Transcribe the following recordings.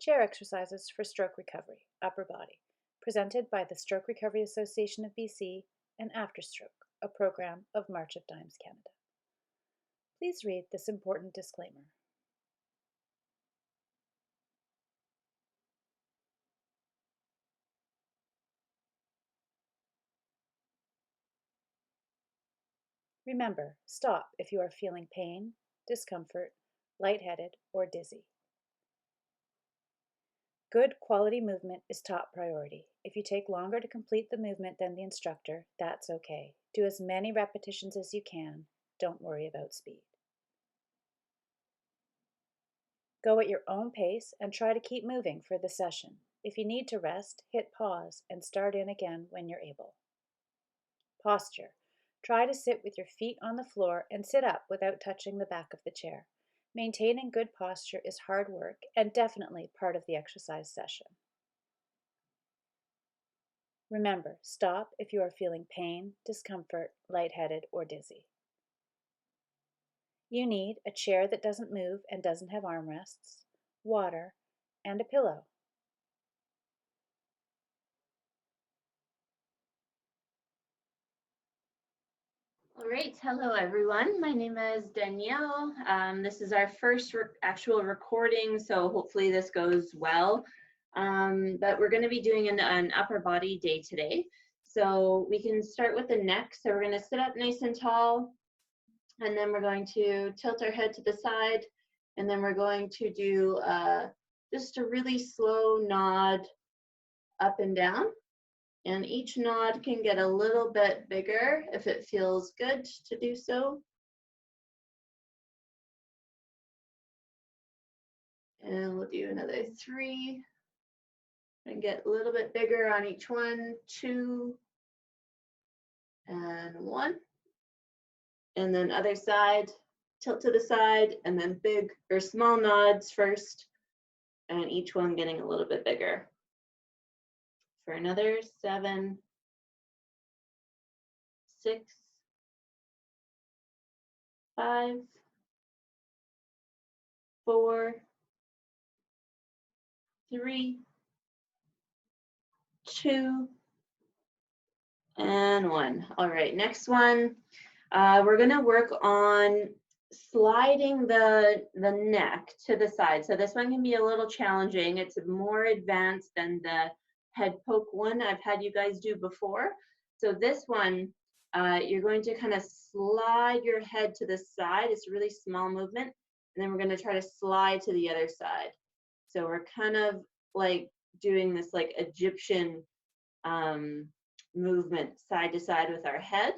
Chair exercises for stroke recovery, upper body, presented by the Stroke Recovery Association of BC and After Stroke, a program of March of Dimes Canada. Please read this important disclaimer. Remember, stop if you are feeling pain, discomfort, lightheaded, or dizzy. Good quality movement is top priority. If you take longer to complete the movement than the instructor, that's okay. Do as many repetitions as you can. Don't worry about speed. Go at your own pace and try to keep moving for the session. If you need to rest, hit pause and start in again when you're able. Posture. Try to sit with your feet on the floor and sit up without touching the back of the chair. Maintaining good posture is hard work and definitely part of the exercise session. Remember, stop if you are feeling pain, discomfort, lightheaded, or dizzy. You need a chair that doesn't move and doesn't have armrests, water, and a pillow. All right, hello everyone. My name is Danielle. This is our first actual recording, so hopefully this goes well. But we're going to be doing an upper body day today. So we can start with the neck. So we're going to sit up nice and tall, and then we're going to tilt our head to the side, and then we're going to do just a really slow nod up and down. And each nod can get a little bit bigger if it feels good to do so. And we'll do another 3. And get a little bit bigger on each one. 2 and 1. And then other side, tilt to the side, and then big or small nods first, and each one getting a little bit bigger. For another 7, 6, 5, 4, 3, 2, and 1. All right, next one, we're gonna work on sliding the neck to the side. So this one can be a little challenging. It's more advanced than the head poke one I've had you guys do before. So this one, you're going to kind of slide your head to the side. It's a really small movement. And then we're going to try to slide to the other side. So we're kind of like doing this like Egyptian movement side to side with our head.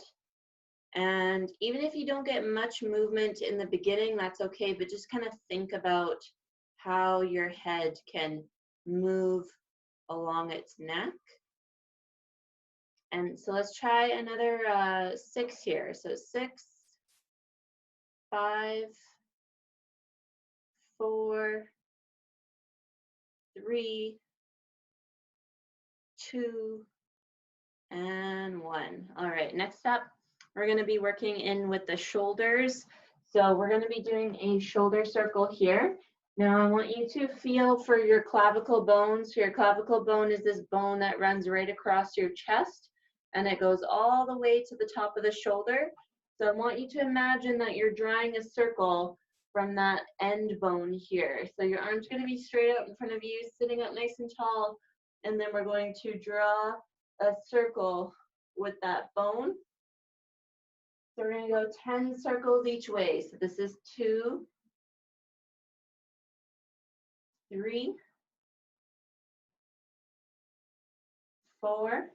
And even if you don't get much movement in the beginning, that's okay, but just kind of think about how your head can move along its neck. And so let's try another 6 here. So 6, 5, 4, 3, 2, and 1. All right, next up, we're going to be working in with the shoulders. So we're going to be doing a shoulder circle here. Now I want you to feel for your clavicle bones. Your clavicle bone is this bone that runs right across your chest, and it goes all the way to the top of the shoulder. So I want you to imagine that you're drawing a circle from that end bone here. So your arm's going to be straight out in front of you, sitting up nice and tall, and then we're going to draw a circle with that bone. So we're going to go 10 circles each way. So this is 2, 3, 4,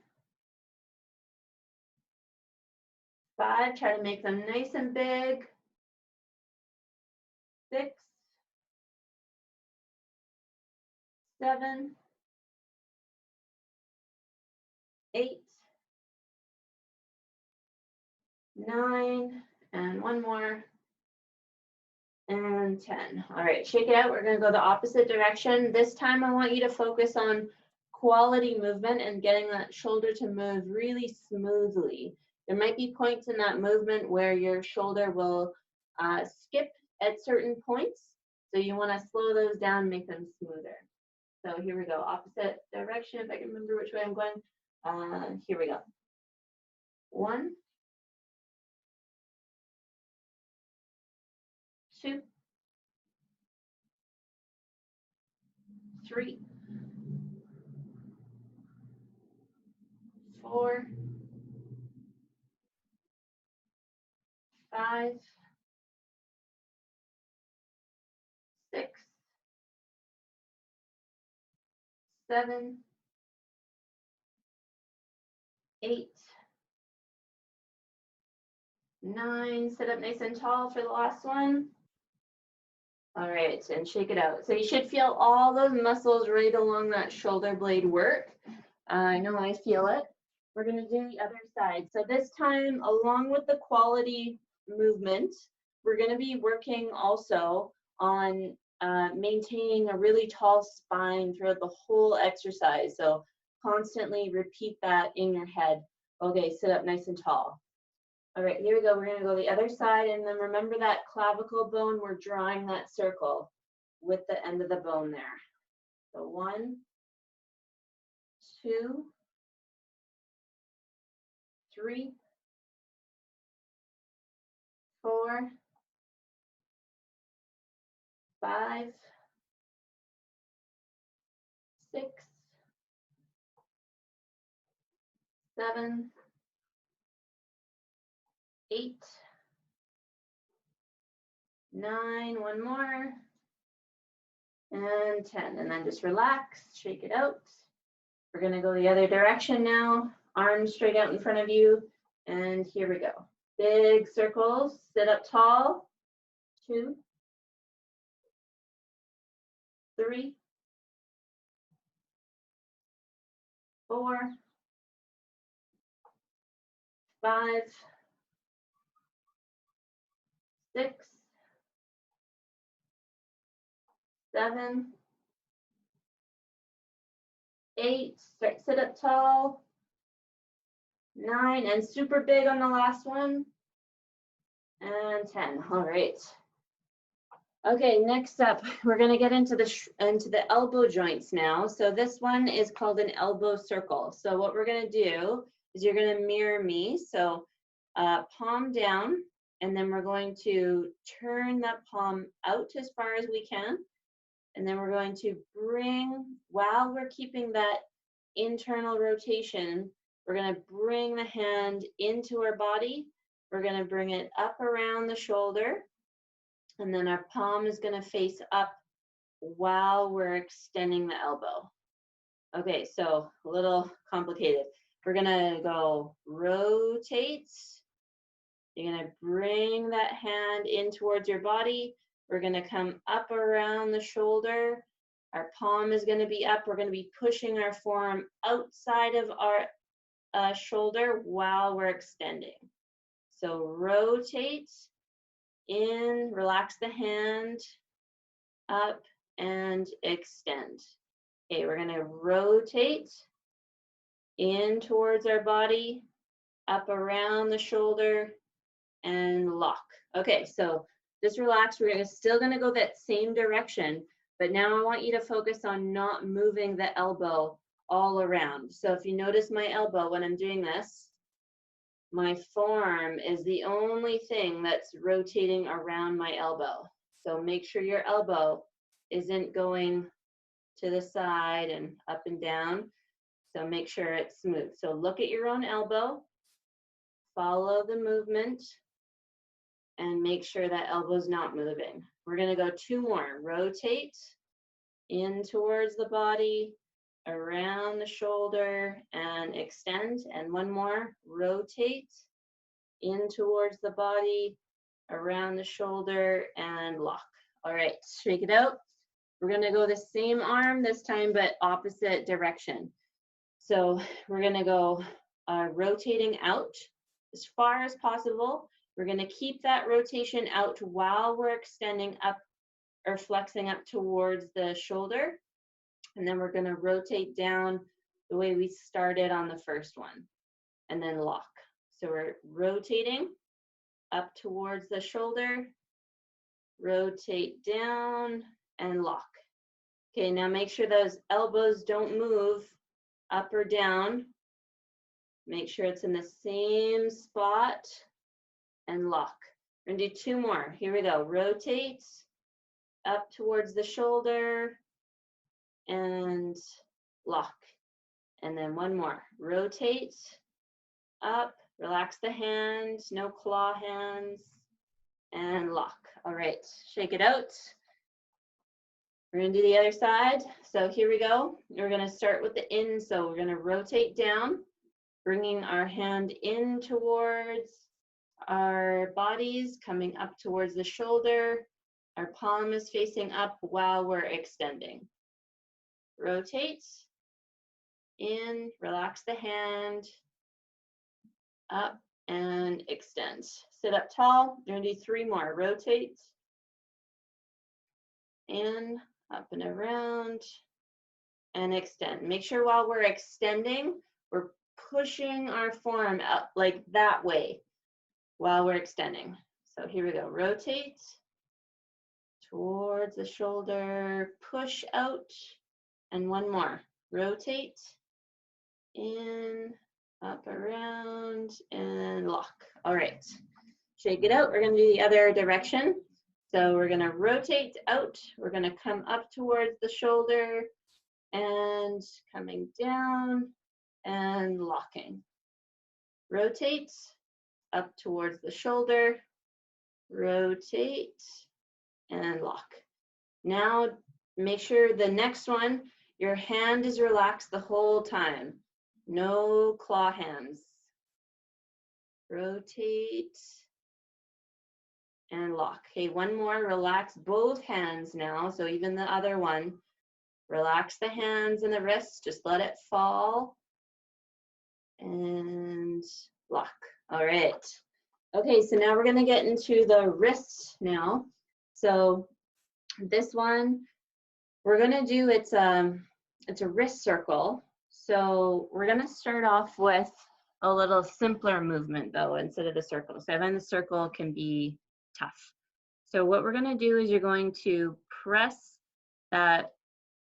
5. Try to make them nice and big. 6, 7, 8, 9, and one more, and 10. All right, shake it out. We're going to go the opposite direction. This time I want you to focus on quality movement and getting that shoulder to move really smoothly. There might be points in that movement where your shoulder will skip at certain points. So you want to slow those down, make them smoother. So here we go, opposite direction, if I can remember which way I'm going. Here we go. 1, 2, 3, 4, 5, 6, 7, 8, 9. Sit up nice and tall for the last one. All right, and shake it out. So you should feel all those muscles right along that shoulder blade work. I know I feel it. We're gonna do the other side. So this time, along with the quality movement, we're gonna be working also on maintaining a really tall spine throughout the whole exercise. So constantly repeat that in your head. Okay, sit up nice and tall. All right, here we go. We're gonna go the other side, and then remember that clavicle bone, we're drawing that circle with the end of the bone there. So 1, 2, 3, 4, 5, 6, 7, 8, 9, one more, and 10. And then just relax, shake it out. We're gonna go the other direction now, arms straight out in front of you, and here we go. Big circles, sit up tall, 2, 3, 4, 5, 6, 7, 8, sit up tall, 9, and super big on the last one, and 10. All right. Okay, next up, we're gonna get into the elbow joints now. So this one is called an elbow circle. So what we're gonna do is you're gonna mirror me. So palm down, and then we're going to turn that palm out as far as we can. And then we're going to bring, while we're keeping that internal rotation, we're gonna bring the hand into our body. We're gonna bring it up around the shoulder. And then our palm is gonna face up while we're extending the elbow. Okay, so a little complicated. We're gonna go rotate. You're gonna bring that hand in towards your body. We're gonna come up around the shoulder. Our palm is gonna be up. We're gonna be pushing our forearm outside of our shoulder while we're extending. So rotate in, relax the hand, up and extend. Okay, we're gonna rotate in towards our body, up around the shoulder, and lock. Okay, so just relax. We're still gonna go that same direction, but now I want you to focus on not moving the elbow all around. So if you notice my elbow when I'm doing this, my forearm is the only thing that's rotating around my elbow. So make sure your elbow isn't going to the side and up and down. So make sure it's smooth. So look at your own elbow, follow the movement, and make sure that elbow's not moving. We're gonna go 2 more. Rotate in towards the body, around the shoulder, and extend. And 1 more. Rotate in towards the body, around the shoulder, and lock. All right, shake it out. We're gonna go the same arm this time, but opposite direction. So we're gonna go rotating out as far as possible. We're gonna keep that rotation out while we're extending up or flexing up towards the shoulder. And then we're gonna rotate down the way we started on the first one, and then lock. So we're rotating up towards the shoulder, rotate down, and lock. Okay, now make sure those elbows don't move up or down. Make sure it's in the same spot and lock. We're gonna do 2 more. Here we go. Rotate up towards the shoulder and lock. And then 1 more. Rotate up, relax the hands, no claw hands, and lock. All right, shake it out. We're gonna do the other side. So here we go. We're gonna start with the in. So we're gonna rotate down, bringing our hand in towards our bodies, coming up towards the shoulder. Our palm is facing up while we're extending. Rotate, in, relax the hand, up and extend. Sit up tall. We're gonna do 3 more. Rotate, in, up and around, and extend. Make sure while we're extending, we're pushing our form up like that way while we're extending. So here we go. Rotate towards the shoulder, push out, and 1 more. Rotate, in, up, around, and lock. All right, shake it out. We're gonna do the other direction. So we're gonna rotate out. We're gonna come up towards the shoulder and coming down and locking. Rotate up towards the shoulder, rotate, and lock. Now make sure the next one, your hand is relaxed the whole time. No claw hands. Rotate and lock. Okay, 1 more. Relax both hands now. So even the other one. Relax the hands and the wrists. Just let it fall. And lock. All right. Okay, so now we're going to get into the wrist now. So this one, we're going to do, it's a wrist circle. So we're going to start off with a little simpler movement though, instead of the circle. So I find the circle can be tough. So what we're going to do is you're going to press the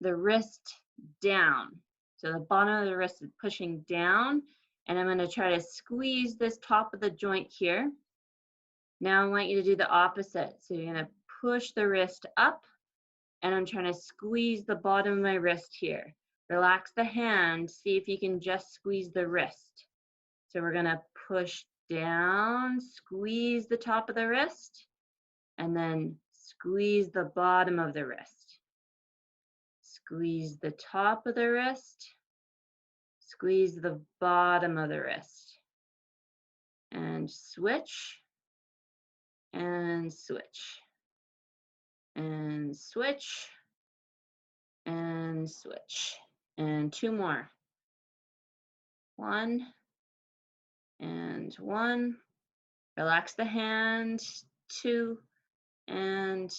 wrist down. So the bottom of the wrist is pushing down, and I'm going to try to squeeze this top of the joint here. Now I want you to do the opposite. So you're going to push the wrist up, and I'm trying to squeeze the bottom of my wrist here. Relax the hand, see if you can just squeeze the wrist. So we're going to push down, squeeze the top of the wrist, and then squeeze the bottom of the wrist. Squeeze the top of the wrist, squeeze the bottom of the wrist, and switch, and switch, and switch, and switch. And 2 more. 1 and 1. Relax the hand. 2 and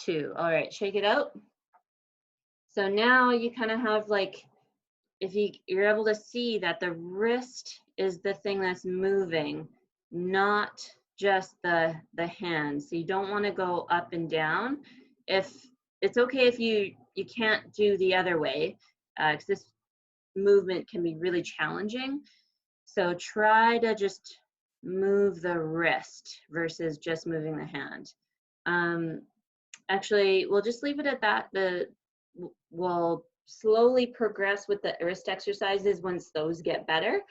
2. All right, shake it out. So now you kind of have like, if you're able to see that the wrist is the thing that's moving, not just the hand. So you don't want to go up and down. If it's okay if you can't do the other way, because this movement can be really challenging. So try to just move the wrist versus just moving the hand. Actually, we'll just leave it at that. We'll slowly progress with the wrist exercises once those get better.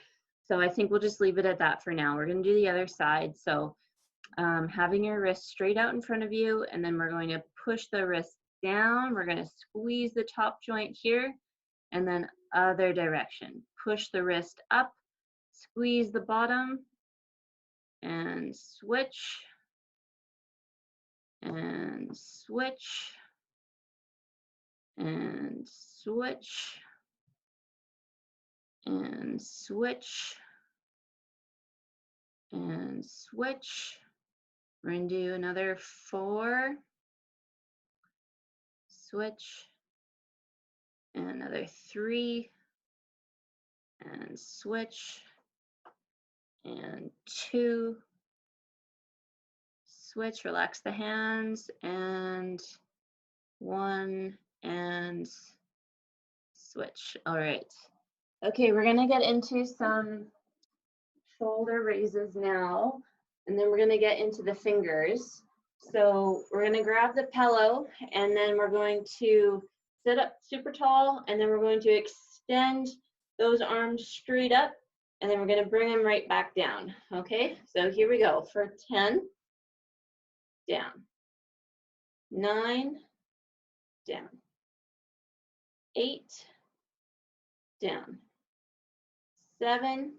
So I think we'll just leave it at that for now. We're going to do the other side. So having your wrist straight out in front of you, and then we're going to push the wrist down. We're going to squeeze the top joint here, and then other direction. Push the wrist up, squeeze the bottom, and switch, and switch, and switch, and switch, and switch. We're going to do another 4, switch, and another 3, and switch, and 2, switch, relax the hands, and 1, and switch. All right. Okay, we're gonna get into some shoulder raises now, and then we're gonna get into the fingers. So we're gonna grab the pillow, and then we're going to sit up super tall, and then we're going to extend those arms straight up, and then we're gonna bring them right back down, okay? So here we go, for 10, down, 9, down, 8, down, 7,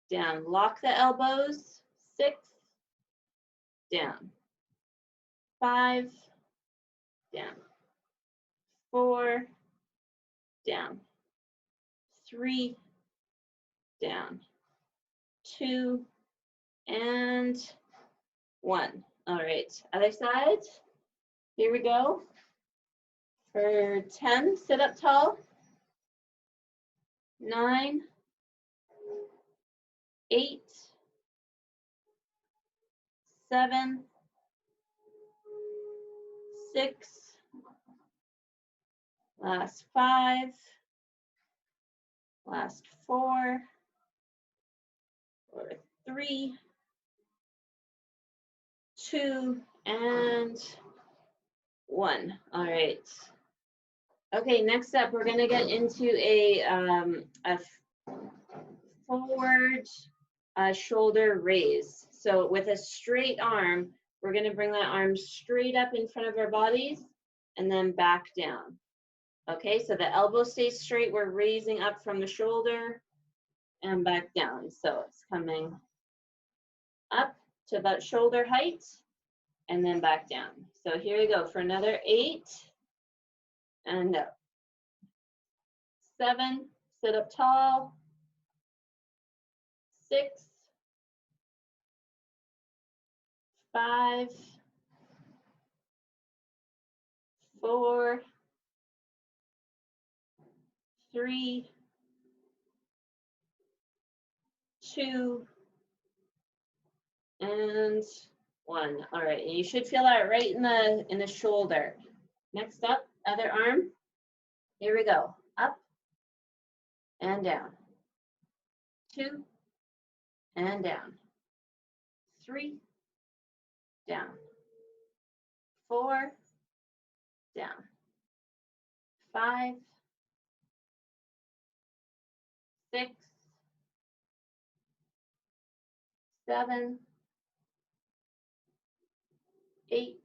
down. Lock the elbows, 6, down, 5, down, 4, down, 3, down, 2, and 1. All right, other side. Here we go. For 10, sit up tall. 9, 8, 7, 6, last 5, last 4, or 3, 2, and 1. All right. Okay, next up, we're gonna get into a forward shoulder raise. So with a straight arm, we're gonna bring that arm straight up in front of our bodies and then back down. Okay, so the elbow stays straight. We're raising up from the shoulder and back down. So it's coming up to about shoulder height and then back down. So here we go for another 8 and up. 7, sit up tall. 6, 5, 4, 3, 2, and 1. All right, and you should feel that right in the shoulder. Next up, other arm. Here we go. Up and down. 2 and down. 3, down. 4, down. 5, 6, 7, 8,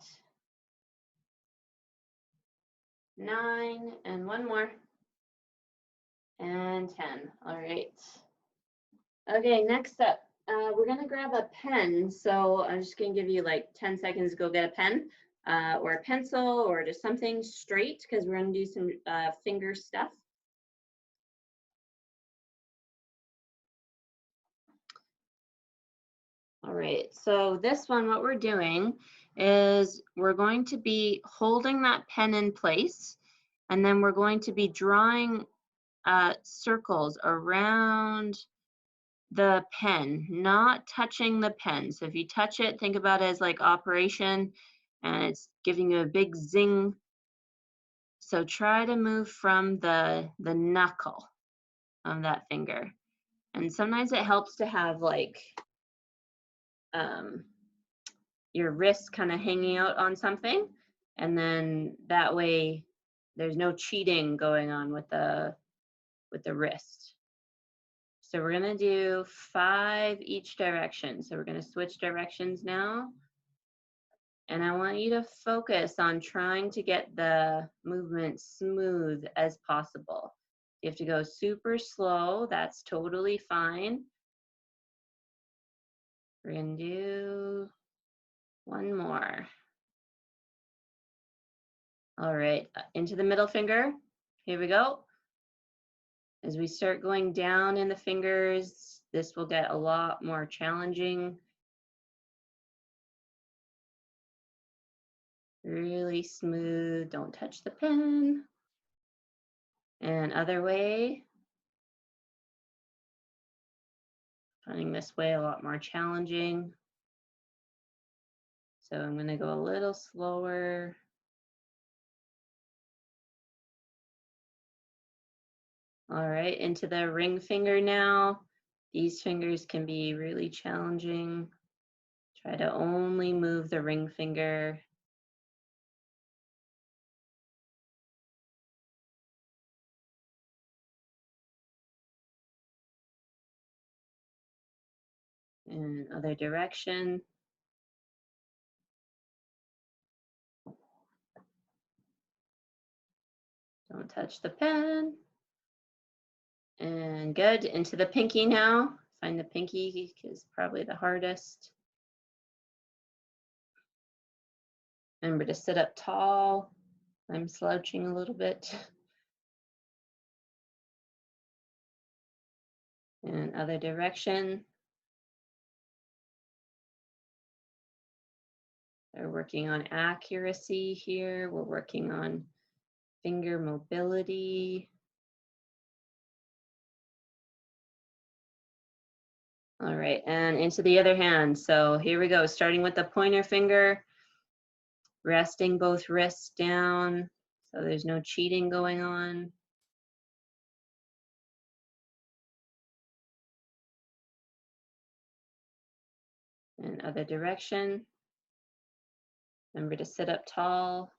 9, and 1 more, and 10. All right. Okay, next up, we're gonna grab a pen. So I'm just gonna give you like 10 seconds to go get a pen or a pencil or just something straight because we're gonna do some finger stuff. All right, so this one, what we're doing is we're going to be holding that pen in place, and then we're going to be drawing circles around the pen, not touching the pen. So if you touch it, think about it as like operation, and it's giving you a big zing. So try to move from the knuckle of that finger. And sometimes it helps to have like your wrist kind of hanging out on something, and then that way there's no cheating going on with the wrist. So we're gonna do 5 each direction. So we're gonna switch directions now. And I want you to focus on trying to get the movement smooth as possible. You have to go super slow, that's totally fine. We're gonna do 1 more. All right, into the middle finger. Here we go. As we start going down in the fingers, this will get a lot more challenging. Really smooth, don't touch the pen. And other way. Finding this way a lot more challenging. So I'm gonna go a little slower. All right, into the ring finger now. These fingers can be really challenging. Try to only move the ring finger. In other direction. Don't touch the pen. And good, into the pinky now. Find the pinky is probably the hardest. Remember to sit up tall. I'm slouching a little bit. And other direction. They're working on accuracy here. We're working on finger mobility. All right, and into the other hand. So here we go, starting with the pointer finger, resting both wrists down so there's no cheating going on. And other direction. Remember to sit up tall.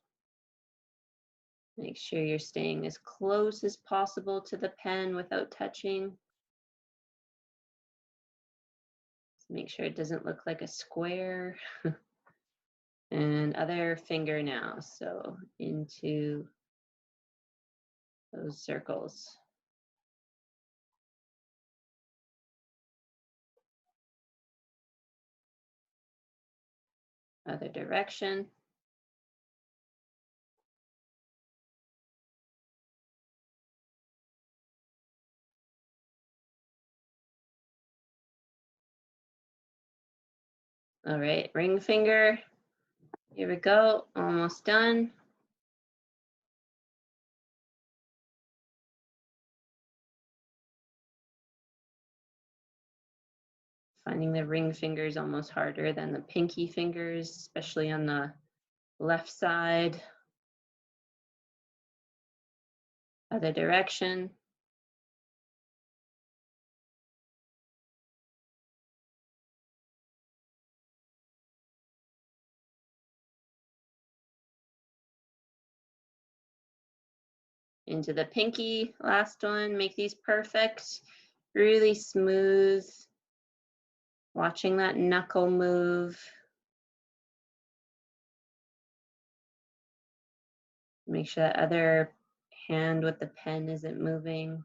Make sure you're staying as close as possible to the pen without touching. Make sure it doesn't look like a square. And other finger now, so into those circles. Other direction. All right, ring finger. Here we go, almost done. Finding the ring finger is almost harder than the pinky fingers, especially on the left side. Other direction. Into the pinky, last one, make these perfect, really smooth. Watching that knuckle move. Make sure that other hand with the pen isn't moving.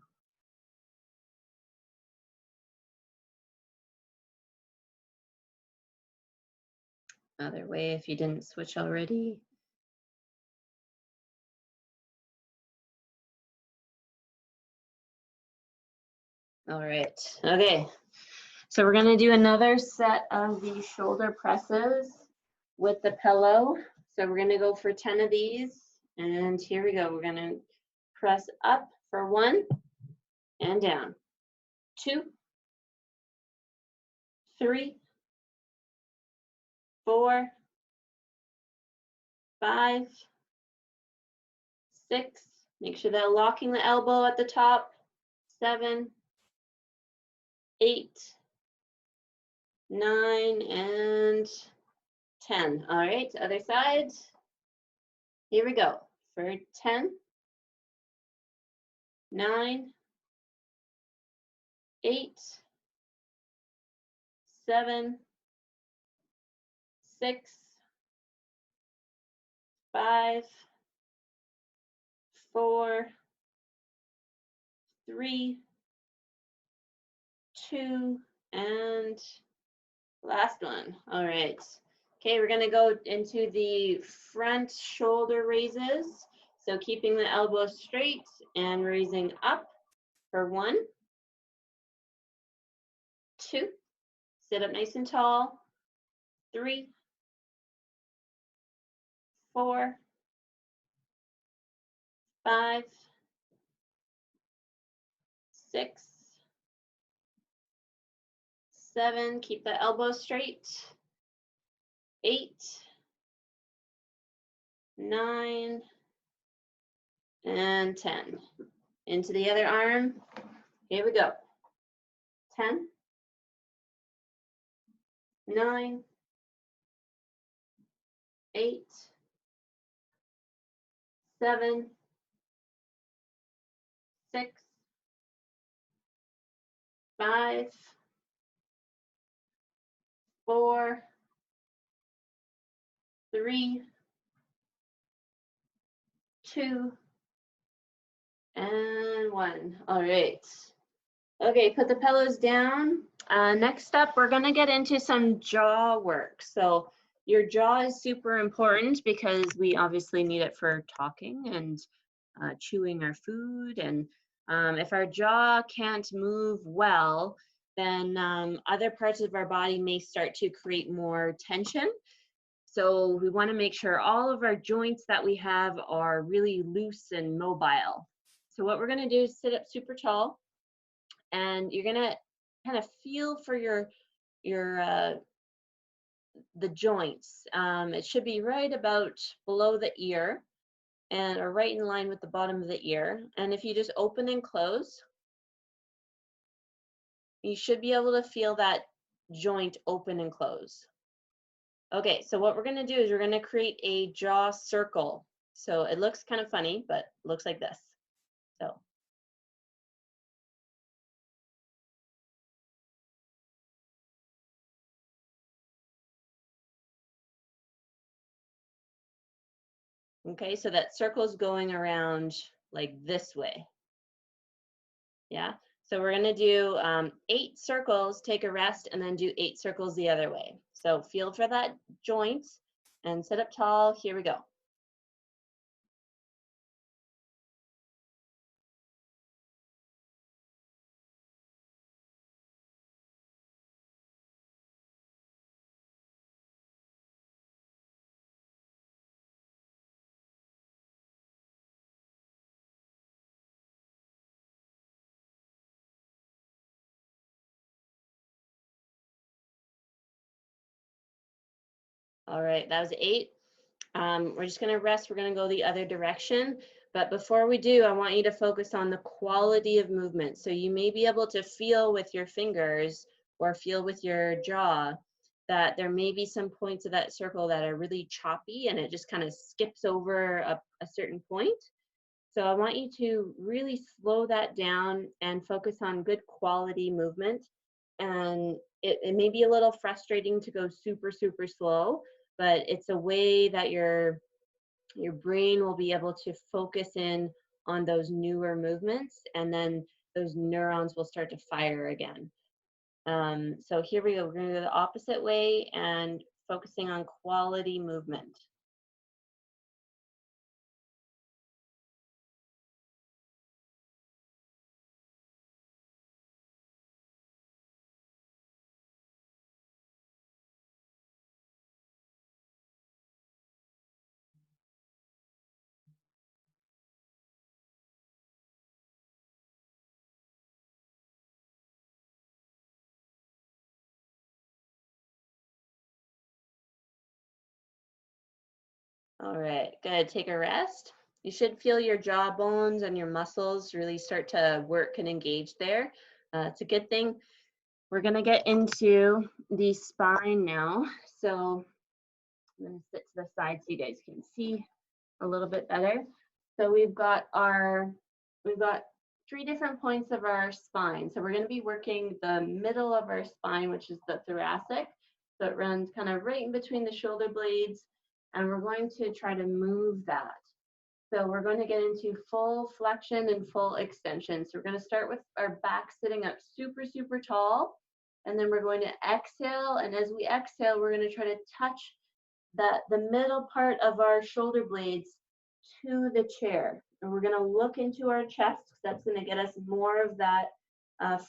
Other way if you didn't switch already. All right, okay. So we're gonna do another set of these shoulder presses with the pillow. So we're gonna go for 10 of these, and here we go. We're gonna press up for 1 and down, 2, 3, 4, 5, 6. Make sure that locking the elbow at the top. 7, 8, 9, and 10. All right, other side. Here we go. For 10, 9, 8, 7, 6, 5, 4, 3, 2, and last one. All right. Okay, we're gonna go into the front shoulder raises. So keeping the elbow straight and raising up for 1, 2, sit up nice and tall, 3, 4, 5, 6, 7, keep the elbow straight, 8, 9, and 10. Into the other arm. Here we go. 10, 9, 8, 7, 6, 5, 4, 3, 2, and 1. All right. Okay, put the pillows down. Next up, we're gonna get into some jaw work. So your jaw is super important because we obviously need it for talking and chewing our food. And if our jaw can't move well, then other parts of our body may start to create more tension. So we want to make sure all of our joints that we have are really loose and mobile. So what we're going to do is sit up super tall, and you're going to kind of feel for your the joints. It should be right about below the ear, and or right in line with the bottom of the ear. And if you just open and close, you should be able to feel that joint open and close. Okay, so what we're gonna do is we're gonna create a jaw circle. So it looks kind of funny, but it looks like this. So, okay, so that circle's going around like this way. Yeah, so we're gonna do 8 circles, take a rest, and then do 8 circles the other way. So feel for that joint and sit up tall. Here we go. All right, that was 8. We're just gonna rest. We're gonna go the other direction. But before we do, I want you to focus on the quality of movement. So you may be able to feel with your fingers or feel with your jaw that there may be some points of that circle that are really choppy and it just kind of skips over a certain point. So I want you to really slow that down and focus on good quality movement. And it may be a little frustrating to go super, super slow, but it's a way that your brain will be able to focus in on those newer movements, and then those neurons will start to fire again. So here we go. We're going to go the opposite way and focusing on quality movement. All right, good. Take a rest. You should feel your jaw bones and your muscles really start to work and engage there. It's a good thing. We're going to get into the spine now. So I'm going to sit to the side so you guys can see a little bit better. So we've got 3 different points of our spine. So we're going to be working the middle of our spine, which is the thoracic. So it runs kind of right in between the shoulder blades, and we're going to try to move that. So we're going to get into full flexion and full extension. So we're going to start with our back sitting up super, super tall, and then we're going to exhale. And as we exhale, we're going to try to touch the middle part of our shoulder blades to the chair. And we're going to look into our chest because that's going to get us more of that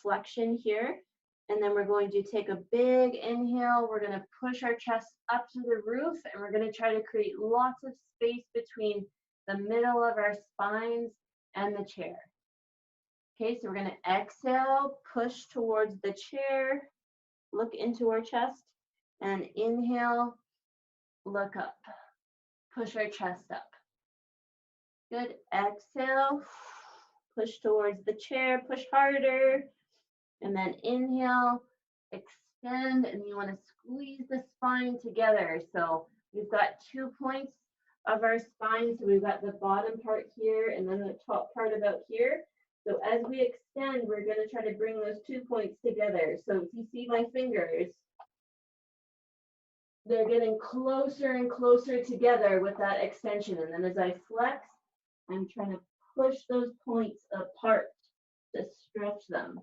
flexion here. And then we're going to take a big inhale. We're going to push our chest up to the roof, and we're going to try to create lots of space between the middle of our spines and the chair. Okay, so we're going to exhale, push towards the chair, look into our chest, and inhale, look up, push our chest up. Good, exhale, push towards the chair, push harder, and then inhale, extend, and you want to squeeze the spine together. So we've got 2 points of our spine. So we've got the bottom part here and then the top part about here. So as we extend, we're going to try to bring those 2 points together. So if you see my fingers, they're getting closer and closer together with that extension. And then as I flex, I'm trying to push those points apart to stretch them.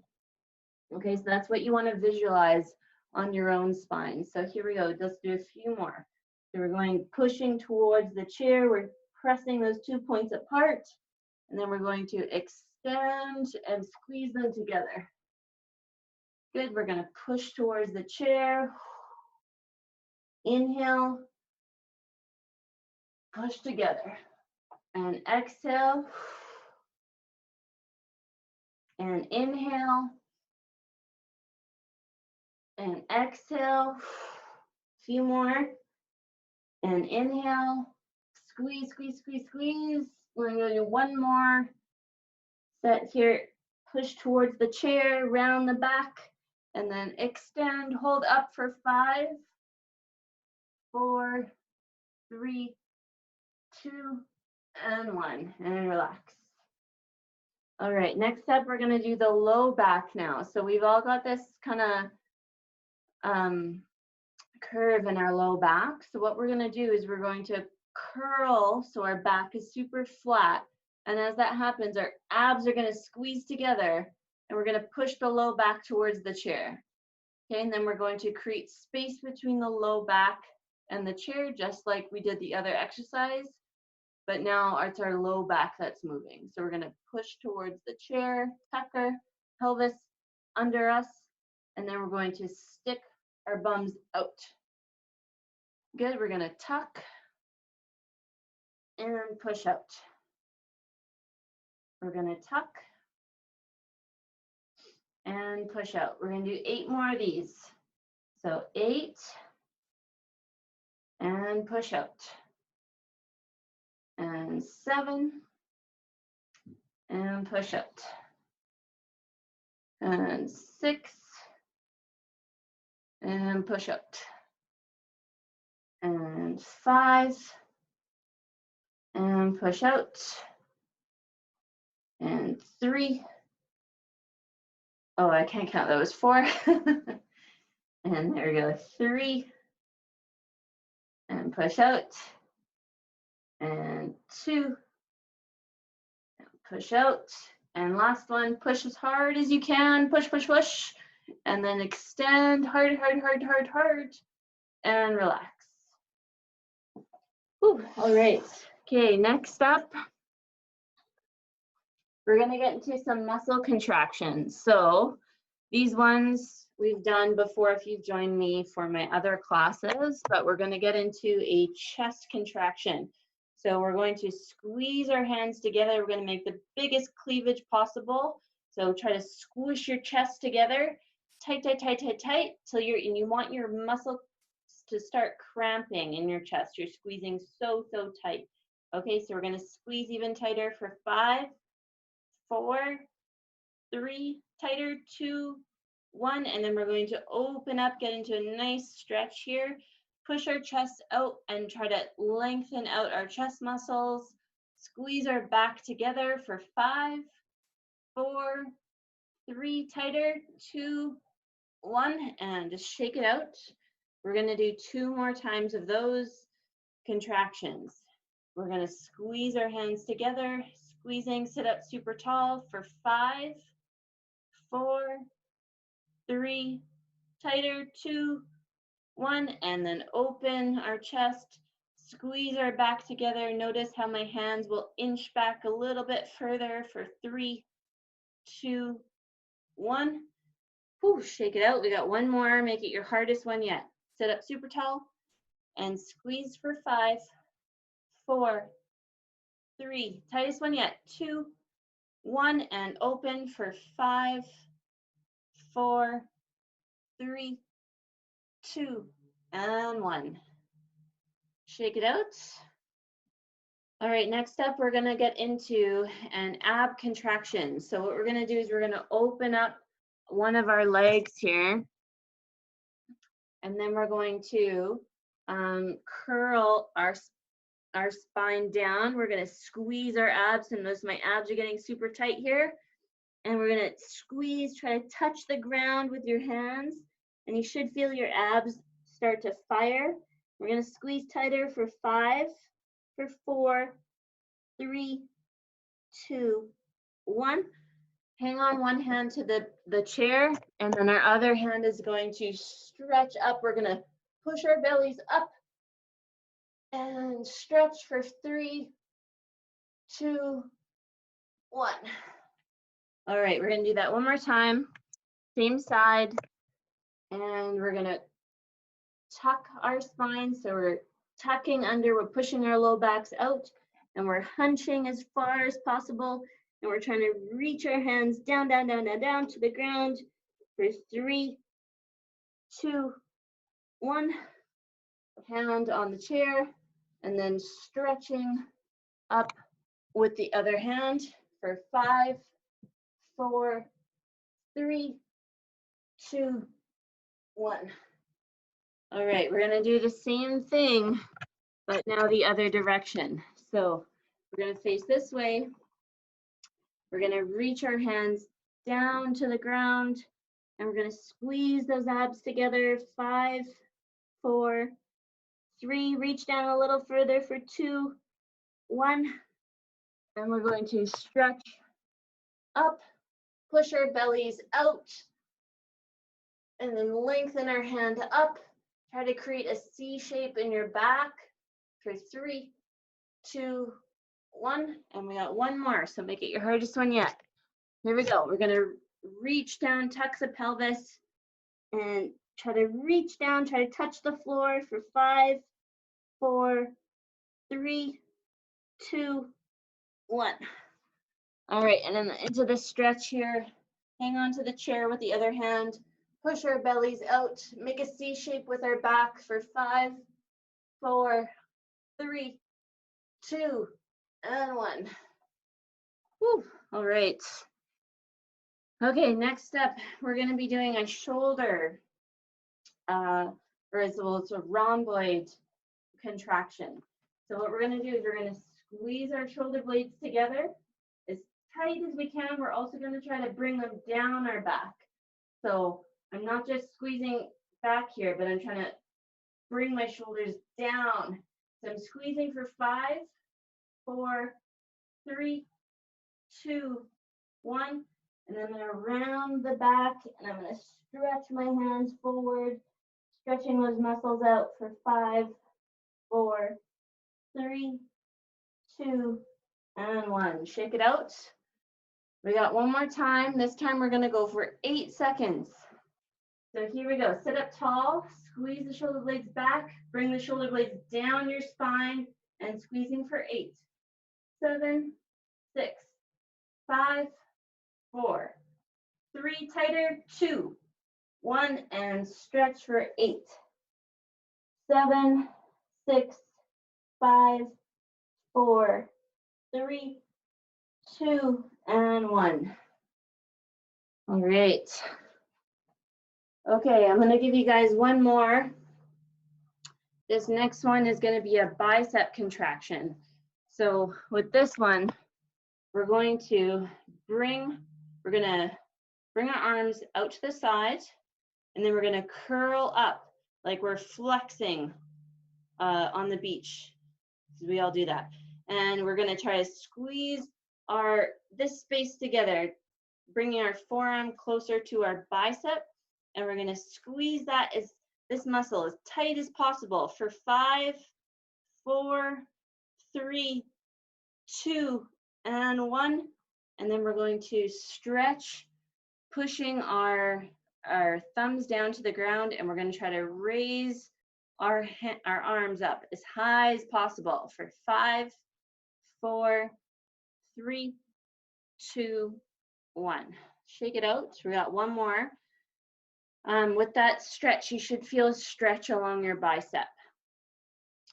Okay, so that's what you want to visualize on your own spine. So here we go, let's do a few more. So we're going pushing towards the chair, we're pressing those 2 points apart, and then we're going to extend and squeeze them together. Good, we're gonna push towards the chair. Inhale, push together, and exhale, and inhale, and exhale. A few more, and inhale, squeeze, squeeze, squeeze, squeeze. We're gonna do one more set here. Push towards the chair, round the back, and then extend, hold up for 5, 4, 3, 2, and 1, and relax. All right, next up, we're gonna do the low back now. So we've all got this kind of curve in our low back. So what we're gonna do is we're going to curl so our back is super flat. And as that happens, our abs are gonna squeeze together and we're gonna push the low back towards the chair. Okay, and then we're going to create space between the low back and the chair, just like we did the other exercise. But now it's our low back that's moving. So we're gonna push towards the chair, tuck our pelvis under us, and then we're going to stick our bums out. Good, we're gonna tuck and push out. We're gonna tuck and push out. We're gonna do 8 more of these. So 8 and push out. And 7 and push out. And 6 and push out. And 5 and push out. And 3. Oh, I can't count, that was 4. And there we go, 3 and push out. And 2 and push out. And last one, push as hard as you can, push, push, push. And then extend hard, hard, hard, hard, hard, and relax. Whew, all right, okay, next up, we're gonna get into some muscle contractions. So these ones we've done before if you've joined me for my other classes, but we're gonna get into a chest contraction. So we're going to squeeze our hands together. We're gonna make the biggest cleavage possible. So try to squish your chest together, tight, tight, tight, tight, tight, till and you want your muscle to start cramping in your chest. You're squeezing so, so tight. Okay, so we're gonna squeeze even tighter for 5, 4, 3, tighter, 2, 1, and then we're going to open up, get into a nice stretch here. Push our chest out and try to lengthen out our chest muscles. Squeeze our back together for 5, 4, 3, tighter, 2, 1, and just shake it out. We're gonna do 2 more times of those contractions. We're gonna squeeze our hands together, squeezing, sit up super tall for 5, 4, 3, tighter, 2, 1, and then open our chest, squeeze our back together. Notice how my hands will inch back a little bit further for 3, 2, 1. Whew, shake it out. We got 1 more. Make it your hardest one yet. Sit up super tall and squeeze for 5, 4, 3, tightest one yet, 2, 1, and open for 5, 4, 3, 2, and 1. Shake it out. All right, next up, we're gonna get into an ab contraction. So what we're gonna do is we're gonna open up one of our legs here, and then we're going to curl our spine down. We're gonna squeeze our abs, and notice my abs are getting super tight here. And we're gonna squeeze, try to touch the ground with your hands, and you should feel your abs start to fire. We're gonna squeeze tighter for 5, for 4, 3, 2, 1. Hang on one hand to the chair, and then our other hand is going to stretch up. We're gonna push our bellies up and stretch for 3, 2, 1. All right, we're gonna do that one more time. Same side, and we're gonna tuck our spine. So we're tucking under, we're pushing our low backs out, and we're hunching as far as possible. And we're trying to reach our hands down, down, down, down, down to the ground for 3, 2, 1. Hand on the chair, and then stretching up with the other hand for 5, 4, 3, 2, 1. All right, we're gonna do the same thing, but now the other direction. So we're gonna face this way. We're gonna reach our hands down to the ground, and we're gonna squeeze those abs together. 5, 4, 3, reach down a little further for 2, 1. And we're going to stretch up, push our bellies out, and then lengthen our hand up. Try to create a C shape in your back for 3, 2, 1. And we got one more, so make it your hardest one yet. Here we go. We're gonna reach down, tuck the pelvis, and try to reach down, try to touch the floor for 5, 4, 3, 2, 1. All right, and then into the stretch here. Hang on to the chair with the other hand. Push our bellies out. Make a C shape with our back for 5, 4, 3, 2, and 1. Whew. All right. Okay, next up, we're going to be doing a shoulder, or as well, it's a rhomboid contraction. So what we're going to do is we're going to squeeze our shoulder blades together as tight as we can. We're also going to try to bring them down our back. So I'm not just squeezing back here, but I'm trying to bring my shoulders down. So I'm squeezing for 5, 4, 3, 2, 1. And then I'm going to round the back, and I'm going to stretch my hands forward, stretching those muscles out for 5, 4, 3, 2, and 1. Shake it out. We got one more time. This time we're going to go for 8 seconds. So here we go. Sit up tall, squeeze the shoulder blades back, bring the shoulder blades down your spine, and squeezing for 8, 7, 6, 5, 4, 3, tighter, 2, 1, and stretch for 8, 7, 6, 5, 4, 3, 2, and 1. All right. Okay, I'm going to give you guys one more. This next one is going to be a bicep contraction. So with this one, we're going to bring our arms out to the side, and then we're going to curl up like we're flexing on the beach. So we all do that. And we're going to try to squeeze this space together, bringing our forearm closer to our bicep, and we're going to squeeze this muscle as tight as possible for 5, 4, 3, 2, and 1. And then we're going to stretch, pushing our thumbs down to the ground, and we're going to try to raise our arms up as high as possible for 5, 4, 3, 2, 1. Shake it out. We got one more. With that stretch, you should feel a stretch along your bicep.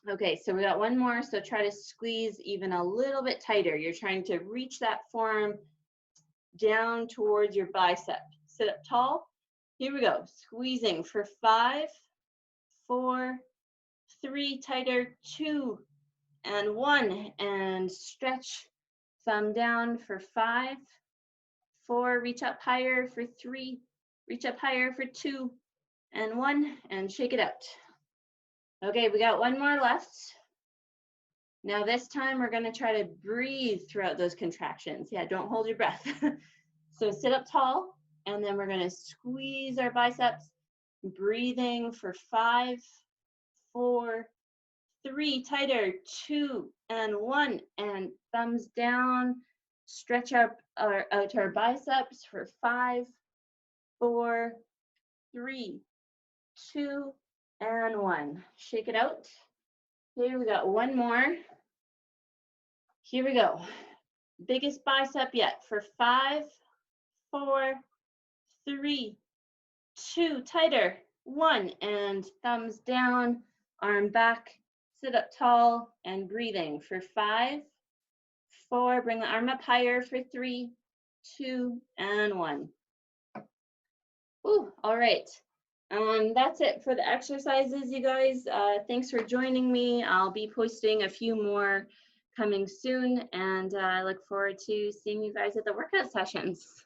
Okay, so we got one more. So try to squeeze even a little bit tighter. You're trying to reach that forearm down towards your bicep. Sit up tall. Here we go. Squeezing for 5, 4, 3, tighter, 2, and 1. And stretch. Thumb down for 5, 4, reach up higher for 3, reach up higher for 2, and 1, and shake it out. Okay, we got one more left. Now this time we're gonna try to breathe throughout those contractions. Yeah, don't hold your breath. So sit up tall, and then we're gonna squeeze our biceps, breathing for 5, 4, 3, tighter, 2, and 1, and thumbs down, stretch out our biceps for 5, 4, 3, 2, and 1. Shake it out. Here we got one more. Here we go. Biggest bicep yet for 5, 4, 3, 2, tighter, 1, and thumbs down, arm back, sit up tall, and breathing for 5, 4, bring the arm up higher for 3, 2, and 1. Ooh, all right. That's it for the exercises, you guys. Thanks for joining me. I'll be posting a few more coming soon, and I look forward to seeing you guys at the workout sessions.